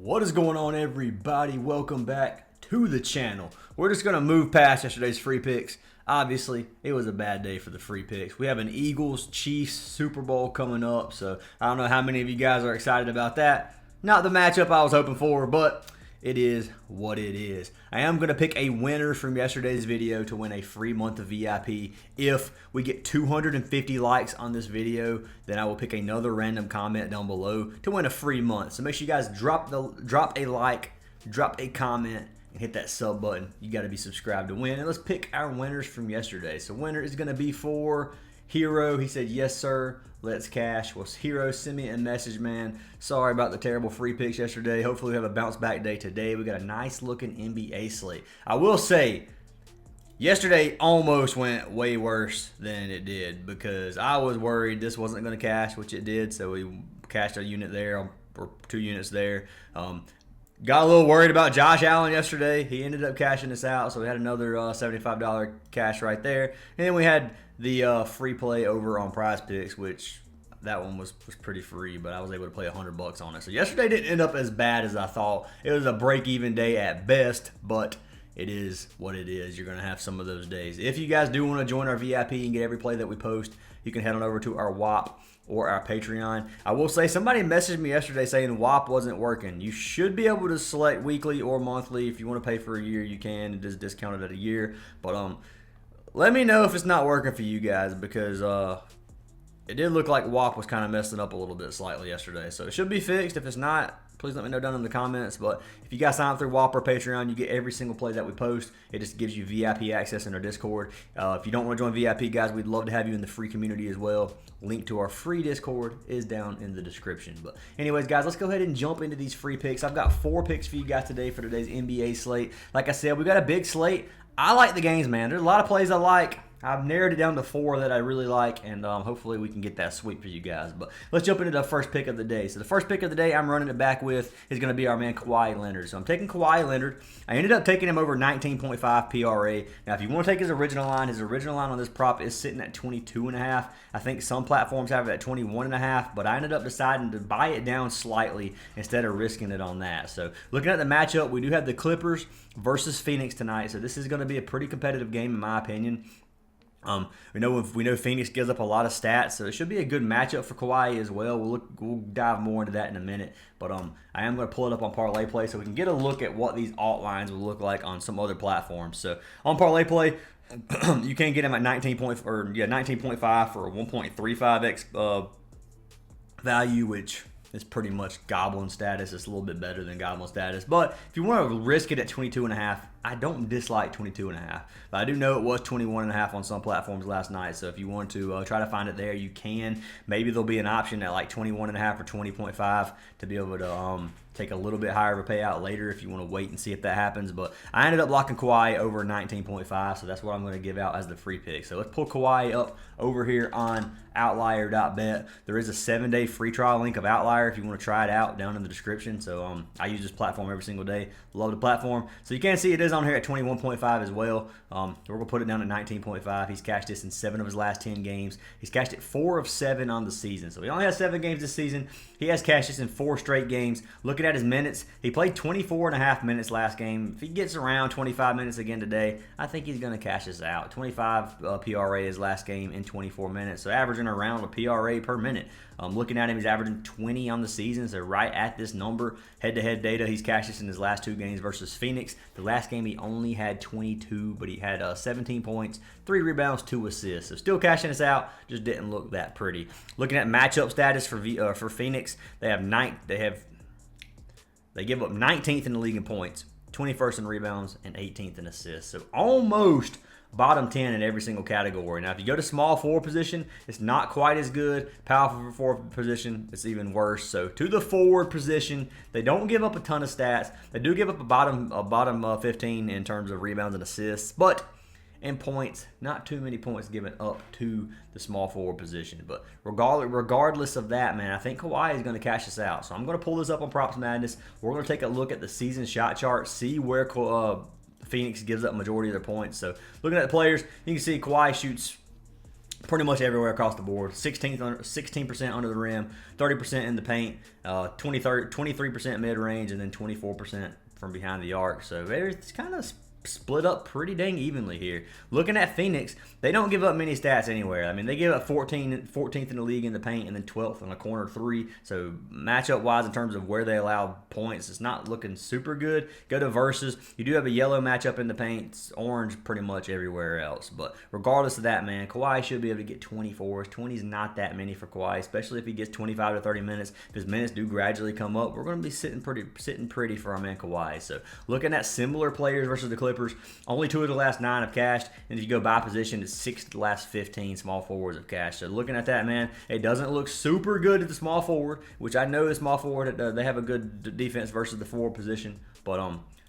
What is going on, everybody? Welcome back to the channel. We're just going to move past yesterday's free picks. Obviously, it was a bad day for the free picks. We have an Eagles-Chiefs Super Bowl coming up, so I don't know how many of you guys are excited about that. Not the matchup I was hoping for, but it is what it is. I am going to pick a winner from yesterday's video to win a free month of VIP. If we get 250 likes on this video, then I will pick another random comment down below to win a free month. So make sure you guys drop a like, drop a comment, and hit that sub button. You got to be subscribed to win. And let's pick our winners from yesterday. So winner is going to be for Hero. He said, yes, sir. Let's cash. Well, Hero, send me a message, man. Sorry about the terrible free picks yesterday. Hopefully we have a bounce back day today. We got a nice looking NBA slate. I will say, yesterday almost went way worse than it did because I was worried this wasn't going to cash, which it did. So we cashed a unit there, or 2 units there. Got a little worried about Josh Allen yesterday. He ended up cashing us out, so we had another $75 cash right there. And then we had the free play over on Prizepicks, which that one was pretty free, but I was able to play $100 on it. So yesterday didn't end up as bad as I thought. It was a break-even day at best, but it is what it is. You're going to have some of those days. If you guys do want to join our VIP and get every play that we post, you can head on over to our WAP or our Patreon. I will say somebody messaged me yesterday saying WAP wasn't working. You should be able to select weekly or monthly. If you want to pay for a year, you can. It is discounted at a year. But let me know if it's not working for you guys because it did look like WAP was kind of messing up a little bit slightly yesterday. So it should be fixed. If it's not, please let me know down in the comments. But if you guys sign up through WAP or Patreon, you get every single play that we post. It just gives you VIP access in our Discord. If you don't want to join VIP, guys, we'd love to have you in the free community as well. Link to our free Discord is down in the description. But anyways, guys, let's go ahead and jump into these free picks. I've got 4 picks for you guys today for today's NBA slate. Like I said, we got a big slate. I like the games, man. There's a lot of plays I like. I've narrowed it down to 4 that I really like, and hopefully we can get that sweep for you guys. But let's jump into the first pick of the day. So the first pick of the day I'm running it back with is going to be our man Kawhi Leonard. So I'm taking Kawhi Leonard. I ended up taking him over 19.5 PRA. Now, if you want to take his original line on this prop is sitting at 22.5. I think some platforms have it at 21.5, but I ended up deciding to buy it down slightly instead of risking it on that. So looking at the matchup, we do have the Clippers versus Phoenix tonight. So this is going to be a pretty competitive game in my opinion. We know Phoenix gives up a lot of stats, so it should be a good matchup for Kawhi as well. We'll dive more into that in a minute, but I am going to pull it up on Parlay Play so we can get a look at what these alt lines will look like on some other platforms. So on Parlay Play, you can get him at 19.5 for a 1.35x value, which is pretty much Goblin status. It's a little bit better than Goblin status, but if you want to risk it at 22.5, I don't dislike 22.5, but I do know it was 21.5 on some platforms last night. So if you want to try to find it there, you can. Maybe there'll be an option at like 21.5 or 20.5 to be able to take a little bit higher of a payout later if you want to wait and see if that happens. But I ended up locking Kawhi over 19.5, so that's what I'm going to give out as the free pick. So let's pull Kawhi up over here on OUTLIER.bet. There is a 7-day free trial link of OUTLIER if you want to try it out down in the description. So I use this platform every single day. Love the platform. So you can see it is on here at 21.5 as well. We're going to put it down at 19.5. He's cashed this in 7 of his last 10 games. He's cashed it 4 of 7 on the season. So he only has 7 games this season. He has cashed this in 4 straight games. Looking at his minutes, he played 24.5 minutes last game. If he gets around 25 minutes again today, I think he's going to cash this out. 25 PRA his last game in 24 minutes. So averaging around a PRA per minute. Looking at him, he's averaging 20 on the season, so right at this number. Head-to-head data, he's cashed this in his last 2 games versus Phoenix. The last game he only had 22, but he had 17 points, 3 rebounds, 2 assists. So still cashing this out, just didn't look that pretty. Looking at matchup status for Phoenix, they give up 19th in the league in points, 21st in rebounds, and 18th in assists. So almost bottom 10 in every single category. Now, if you go to small forward position, it's not quite as good. Power forward position, it's even worse. So to the forward position, they don't give up a ton of stats. They do give up a bottom 15 in terms of rebounds and assists, but in points, not too many points given up to the small forward position. But regardless of that, man, I think Kawhi is going to cash this out. So I'm going to pull this up on Props Madness. We're going to take a look at the season shot chart, see where Phoenix gives up majority of their points. So looking at the players, you can see Kawhi shoots pretty much everywhere across the board. 16% under the rim, 30% in the paint, 23% mid-range, and then 24% from behind the arc. So it's kind of split up pretty dang evenly here. Looking at Phoenix, they don't give up many stats anywhere. I mean, they give up 14th in the league in the paint and then 12th on a corner three. So matchup-wise, in terms of where they allow points, it's not looking super good. Go to versus. You do have a yellow matchup in the paint. It's orange pretty much everywhere else. But regardless of that, man, Kawhi should be able to get 24s. 20 is not that many for Kawhi, especially if he gets 25 to 30 minutes. If his minutes do gradually come up, we're going to be sitting pretty for our man Kawhi. So looking at similar players versus the Clippers, only 2 of the last 9 have cashed, and if you go by position, it's 6 of the last 15 small forwards have cashed. So looking at that, man, it doesn't look super good at the small forward, which I know the small forward, they have a good defense versus the forward position, but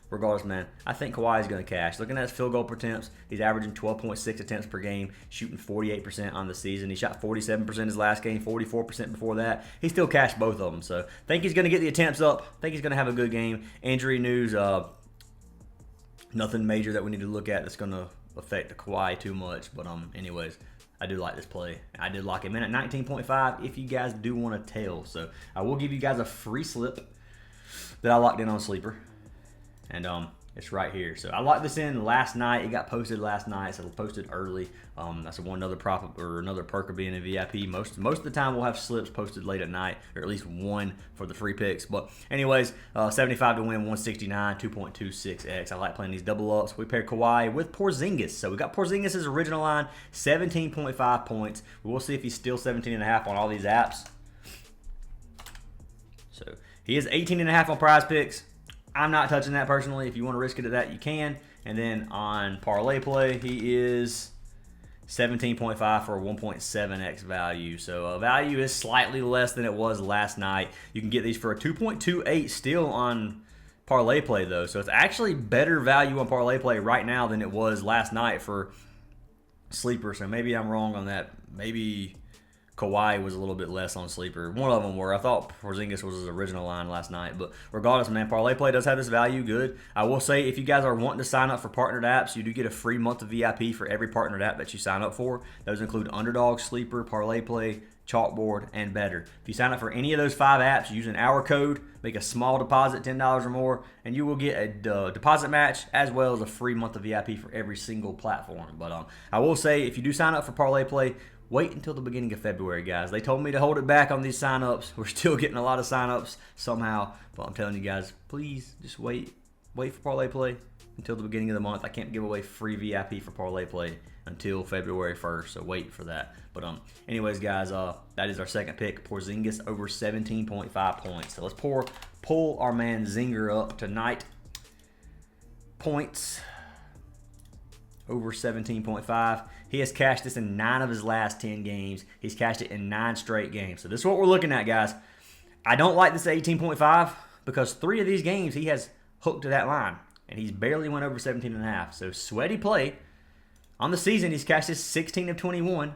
regardless, man, I think Kawhi is going to cash. Looking at his field goal attempts, he's averaging 12.6 attempts per game, shooting 48% on the season. He shot 47% his last game, 44% before that. He still cashed both of them, so think he's going to get the attempts up. Think he's going to have a good game. Injury news, nothing major that we need to look at that's going to affect the Kawhi too much. But anyways, I do like this play. I did lock him in at 19.5 if you guys do want to tail. So I will give you guys a free slip that I locked in on Sleeper. And it's right here. So I locked this in last night. It got posted last night, so it posted early. That's another prop or another perk of being a VIP. Most of the time we'll have slips posted late at night, or at least one for the free picks. But anyways, 75 to win, 169, 2.26x. I like playing these double ups. We pair Kawhi with Porzingis. So we got Porzingis' original line, 17.5 points. We will see if he's still 17.5 on all these apps. So he is 18.5 on Prizepicks. I'm not touching that personally. If you want to risk it at that, you can. And then on Parlay Play, he is 17.5 for a 1.7x value. So value is slightly less than it was last night. You can get these for a 2.28 still on Parlay Play, though. So it's actually better value on Parlay Play right now than it was last night for Sleeper. So maybe I'm wrong on that. Maybe Kawhi was a little bit less on Sleeper. One of them were. I thought Porzingis was his original line last night. But regardless, man, Parlay Play does have this value good. I will say, if you guys are wanting to sign up for partnered apps, you do get a free month of VIP for every partnered app that you sign up for. Those include Underdog, Sleeper, Parlay Play, Chalkboard, and Better. If you sign up for any of those 5 apps using our code, make a small deposit, $10 or more, and you will get a deposit match as well as a free month of VIP for every single platform. But I will say, if you do sign up for Parlay Play, wait until the beginning of February, guys. They told me to hold it back on these signups. We're still getting a lot of signups somehow, but I'm telling you guys, please just wait for Parlay Play until the beginning of the month. I can't give away free VIP for Parlay Play until February 1st, so wait for that. But anyways, guys, that is our second pick, Porzingis over 17.5 points. So let's pull our man Zinger up tonight. Points over 17.5. He has cashed this in 9 of his last 10 games. He's cashed it in 9 straight games. So this is what we're looking at, guys. I don't like this 18.5 because 3 of these games he has hooked to that line, and he's barely went over 17.5. So sweaty play. On the season, he's cashed this 16 of 21,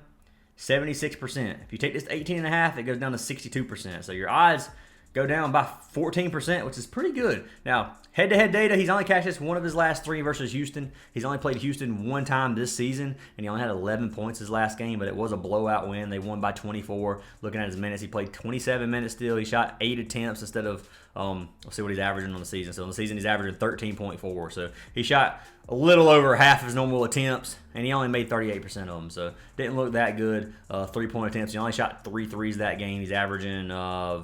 76%. If you take this 18.5, it goes down to 62%. So your odds go down by 14%, which is pretty good. Now, head-to-head data, he's only cashed this 1 of his last 3 versus Houston. He's only played Houston 1 time this season, and he only had 11 points his last game, but it was a blowout win. They won by 24. Looking at his minutes, he played 27 minutes still. He shot 8 attempts instead of, let's see what he's averaging on the season. So on the season, he's averaging 13.4. So he shot a little over half of his normal attempts, and he only made 38% of them. So didn't look that good. 3-point attempts. He only shot 3 threes that game. He's averaging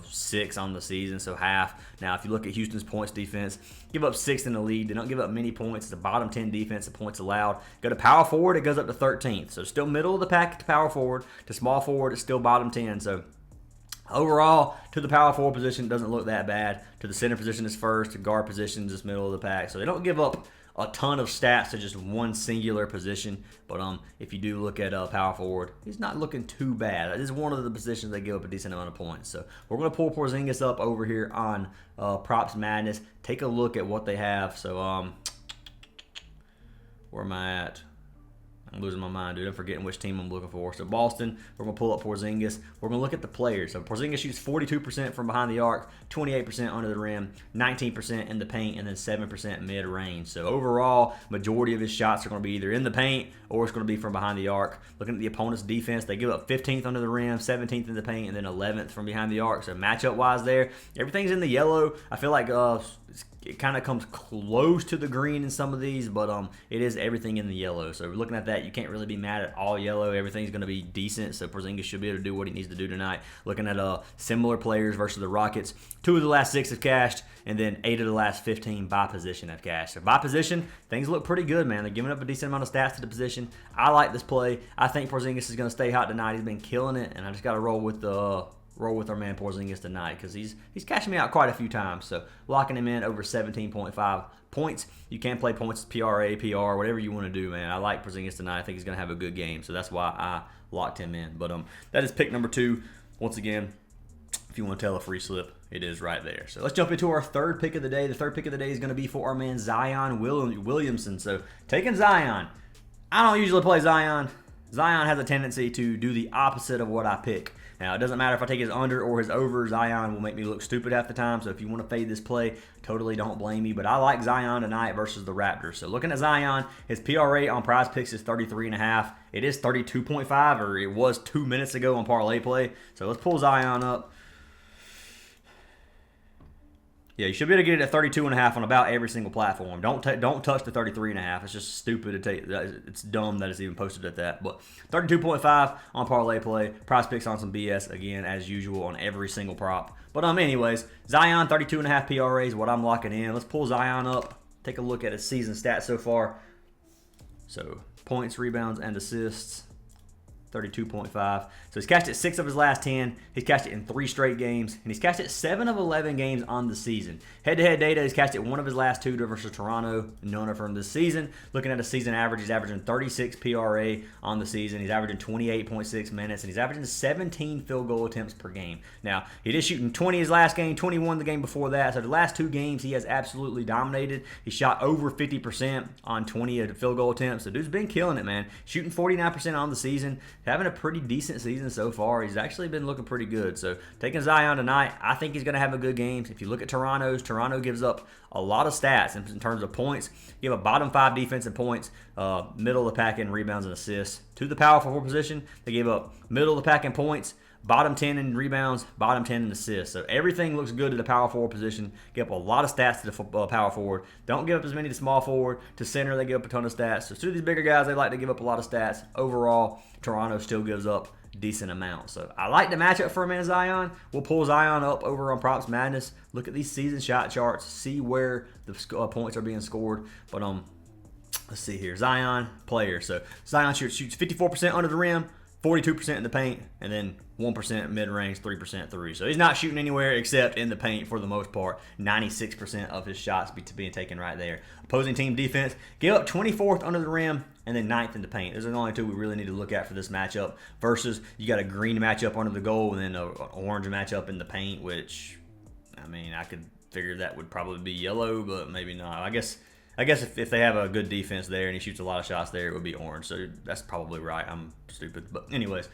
6 on the season, so half. Now, if you look at Houston's points defense, give up 6th in the league. They don't give up many points. It's a bottom 10 defense. The points allowed. Go to power forward, it goes up to 13th. So still middle of the pack to power forward. To small forward, it's still bottom 10. So overall, to the power forward position, doesn't look that bad. To the center position is first. To guard position is just middle of the pack. So they don't give up a ton of stats to just one singular position. But if you do look at power forward, he's not looking too bad. It is one of the positions that give up a decent amount of points. So we're going to pull Porzingis up over here on Props Madness. Take a look at what they have. So where am I at? I'm losing my mind, dude. I'm forgetting which team I'm looking for. So Boston, we're going to pull up Porzingis. We're going to look at the players. So Porzingis shoots 42% from behind the arc, 28% under the rim, 19% in the paint, and then 7% mid-range. So overall, majority of his shots are going to be either in the paint or it's going to be from behind the arc. Looking at the opponent's defense, they give up 15th under the rim, 17th in the paint, and then 11th from behind the arc. So matchup-wise there, everything's in the yellow. I feel like it kind of comes close to the green in some of these, but it is everything in the yellow. So looking at that, you can't really be mad at all yellow. Everything's going to be decent, so Porzingis should be able to do what he needs to do tonight. Looking at similar players versus the Rockets, 2 of the last 6 have cashed, and then 8 of the last 15 by position have cashed. So by position, things look pretty good, man. They're giving up a decent amount of stats to the position. I like this play. I think Porzingis is going to stay hot tonight. He's been killing it, and I just got to roll with our man Porzingis tonight because he's cashing me out quite a few times. So locking him in over 17.5 points. You can play points, PRA, PR, whatever you want to do, man. I like Porzingis tonight. I think he's going to have a good game. So that's why I locked him in. But that is pick number 2. Once again, if you want to tell a free slip, it is right there. So let's jump into our third pick of the day. The third pick of the day is going to be for our man Zion Williamson. So taking Zion. I don't usually play Zion. Zion has a tendency to do the opposite of what I pick. Now, it doesn't matter if I take his under or his over. Zion will make me look stupid half the time. So if you want to fade this play, totally don't blame me. But I like Zion tonight versus the Raptors. So looking at Zion, his PRA on Prizepicks is 33.5. It is 32.5, or it was 2 minutes ago on Parlay Play. So let's pull Zion up. Yeah, you should be able to get it at 32.5 on about every single platform. Don't touch the 33.5. It's just stupid to take. It's dumb that it's even posted at that. But 32.5 on Parlay Play. Prizepicks on some BS again as usual on every single prop. But anyways, Zion 32.5 PRA is what I'm locking in. Let's pull Zion up. Take a look at his season stats so far. So points, rebounds, and assists. 32.5. So he's cashed it 6 of his last 10. He's cashed it in 3 straight games. And he's cashed it 7 of 11 games on the season. Head-to-head data, he's cashed it 1 of his last 2 versus Toronto. None of them this season. Looking at a season average, he's averaging 36 PRA on the season. He's averaging 28.6 minutes. And he's averaging 17 field goal attempts per game. Now, he did shooting 20 his last game, 21 the game before that. So the last 2 games, he has absolutely dominated. He shot over 50% on 20 field goal attempts. So dude's been killing it, man. Shooting 49% on the season. Having a pretty decent season so far. He's actually been looking pretty good. So taking Zion tonight, I think he's going to have a good game. If you look at Toronto gives up a lot of stats in terms of points. Give a bottom 5 defense in points, middle of the pack in rebounds and assists. To the power forward position, they gave up middle of the pack in points, bottom 10 in rebounds, bottom 10 in assists. So everything looks good to the power forward position. Give up a lot of stats to the power forward. Don't give up as many to small forward. To center, they give up a ton of stats. So to these bigger guys, they like to give up a lot of stats. Overall, Toronto still gives up decent amount. So I like the matchup for a man Zion. We'll pull Zion up over on Props Madness. Look at these season shot charts. See where the points are being scored. But let's see here. Zion player. So Zion shoots 54% under the rim, 42% in the paint, and then 1% mid-range, 3% three. So he's not shooting anywhere except in the paint for the most part. 96% of his shots being taken right there. Opposing team defense, give up 24th under the rim and then 9th in the paint. Those are the only 2 we really need to look at for this matchup. Versus you got a green matchup under the goal and then an orange matchup in the paint, which, I mean, I could figure that would probably be yellow, but maybe not. I guess if they have a good defense there and he shoots a lot of shots there, it would be orange. So that's probably right. I'm stupid. But anyways,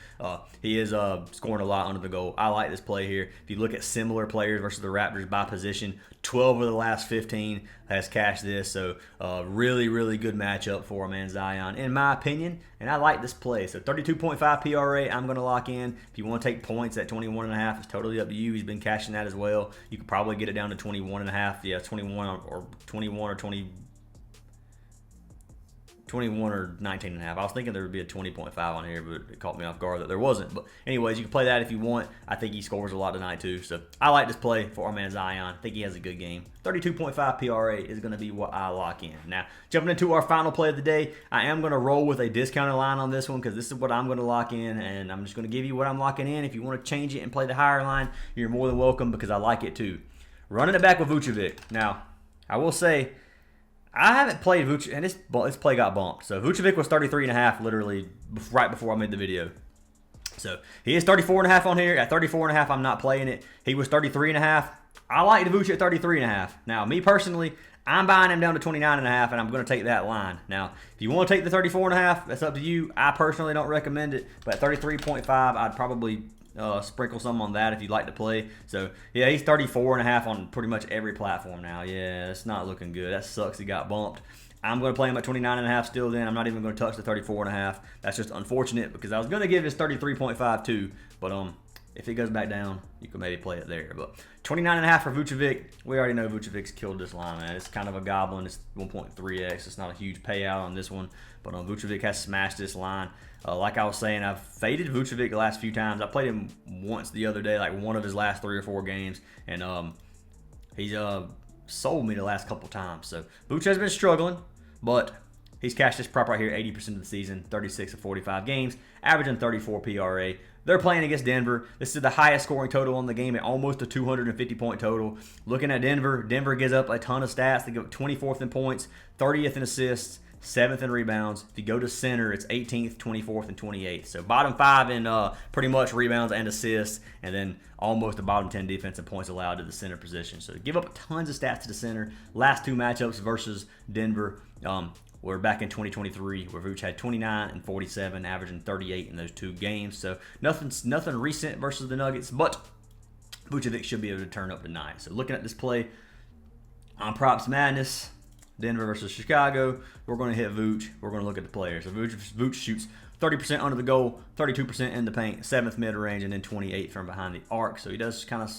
he is scoring a lot under the goal. I like this play here. If you look at similar players versus the Raptors by position, 12 of the last 15 has cashed this. So really, really good matchup for a man Zion, in my opinion. And I like this play. So 32.5 PRA, I'm going to lock in. If you want to take points at 21.5, it's totally up to you. He's been cashing that as well. You could probably get it down to 21.5. Yeah, 21 or 21 or 19.5. I was thinking there would be a 20.5 on here, but it caught me off guard that there wasn't. But anyways, you can play that if you want. I think he scores a lot tonight too. So I like this play for our man Zion. I think he has a good game. 32.5 PRA is going to be what I lock in. Now, jumping into our final play of the day, I am going to roll with a discounted line on this one because this is what I'm going to lock in, and I'm just going to give you what I'm locking in. If you want to change it and play the higher line, you're more than welcome because I like it too. Running it back with Vucevic. Now, I will say, I haven't played Vucevic, and this play got bumped. So Vucevic was 33.5 literally right before I made the video. So he is 34.5 on here. At 34.5, I'm not playing it. He was 33.5. I like the Vucevic at 33.5. Now, me personally, I'm buying him down to 29.5, and I'm going to take that line. Now, if you want to take the 34.5, that's up to you. I personally don't recommend it, but at 33.5, I'd probably sprinkle some on that if you'd like to play. So, yeah, he's 34.5 on pretty much every platform now. Yeah, it's not looking good. That sucks he got bumped. I'm going to play him at 29.5 still then. I'm not even going to touch the 34.5. That's just unfortunate because I was going to give his 33.5 too, but if it goes back down, you can maybe play it there. But 29.5 for Vucevic. We already know Vucevic's killed this line, man. It's kind of a goblin. It's 1.3x. It's not a huge payout on this one, but Vucevic has smashed this line. Like I was saying, I've faded Vucevic the last few times. I played him once the other day, like one of his last 3 or 4 games, and he's sold me the last couple times. So Vucevic has been struggling, but he's cashed this prop right here 80% of the season, 36 of 45 games, averaging 34 PRA. They're playing against Denver. This is the highest scoring total on the game at almost a 250-point total. Looking at Denver, Denver gives up a ton of stats. They go 24th in points, 30th in assists, 7th in rebounds. If you go to center, it's 18th, 24th, and 28th. So bottom 5 in pretty much rebounds and assists, and then almost the bottom 10 defensive points allowed to the center position. So give up tons of stats to the center. Last 2 matchups versus Denver were back in 2023, where Vooch had 29 and 47, averaging 38 in those 2 games. So nothing recent versus the Nuggets, but Vucevic should be able to turn up tonight. So looking at this play on Props Madness, Denver versus Chicago, we're going to hit Vooch. We're going to look at the players. So Vooch shoots 30% under the goal, 32% in the paint, 7th mid-range, and then 28 from behind the arc. So he does kind of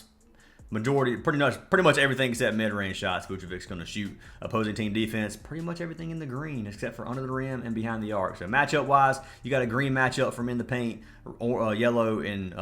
pretty much everything except mid-range shots. Vucevic's going to shoot. Opposing team defense, pretty much everything in the green except for under the rim and behind the arc. So matchup-wise, you got a green matchup from in the paint, or yellow in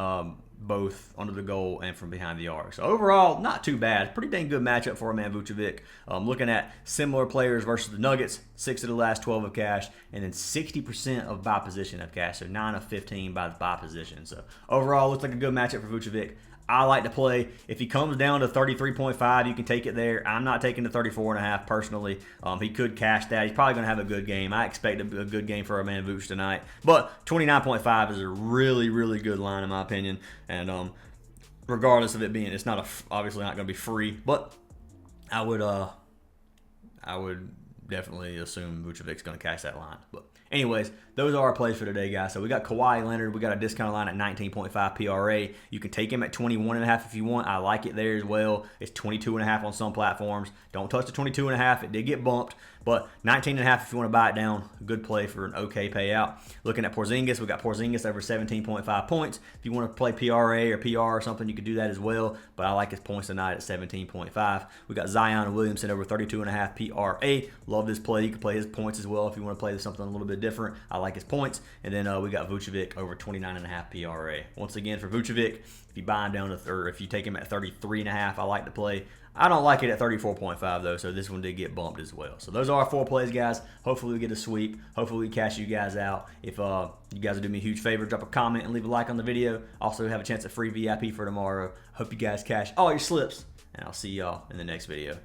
both under the goal and from behind the arc. So overall, not too bad. Pretty dang good matchup for a man Vucevic. Looking at similar players versus the Nuggets, 6 of the last 12 have cashed, and then 60% of by position have cashed. So 9 of 15 by position. So overall, looks like a good matchup for Vucevic. I like to play. If he comes down to 33.5, you can take it there. I'm not taking the 34.5 personally. He could cash that. He's probably going to have a good game. I expect a good game for our man Vooch tonight. But 29.5 is a really, really good line in my opinion. And regardless of it being, it's not obviously not going to be free. But I would definitely assume Vucevic's going to cash that line. But anyways, those are our plays for today, guys. So we got Kawhi Leonard. We got a discount line at 19.5 PRA. You can take him at 21.5 if you want. I like it there as well. It's 22.5 on some platforms. Don't touch the 22.5. It did get bumped. But 19.5 if you want to buy it down. Good play for an okay payout. Looking at Porzingis, we got Porzingis over 17.5 points. If you want to play PRA or PR or something, you could do that as well. But I like his points tonight at 17.5. We got Zion Williamson over 32.5 PRA. Love this play. You can play his points as well if you want to play something a little bit different. I like his points. And then we got Vucevic over 29.5 PRA. Once again, for Vucevic, if you buy him down to, or if you take him at 33.5, I like to play. I don't like it at 34.5 though, so this one did get bumped as well. So those are our 4 plays, guys. Hopefully we get a sweep. Hopefully we cash you guys out. If you guys would do me a huge favor, drop a comment and leave a like on the video. Also have a chance at free VIP for tomorrow. Hope you guys cash all your slips, and I'll see y'all in the next video.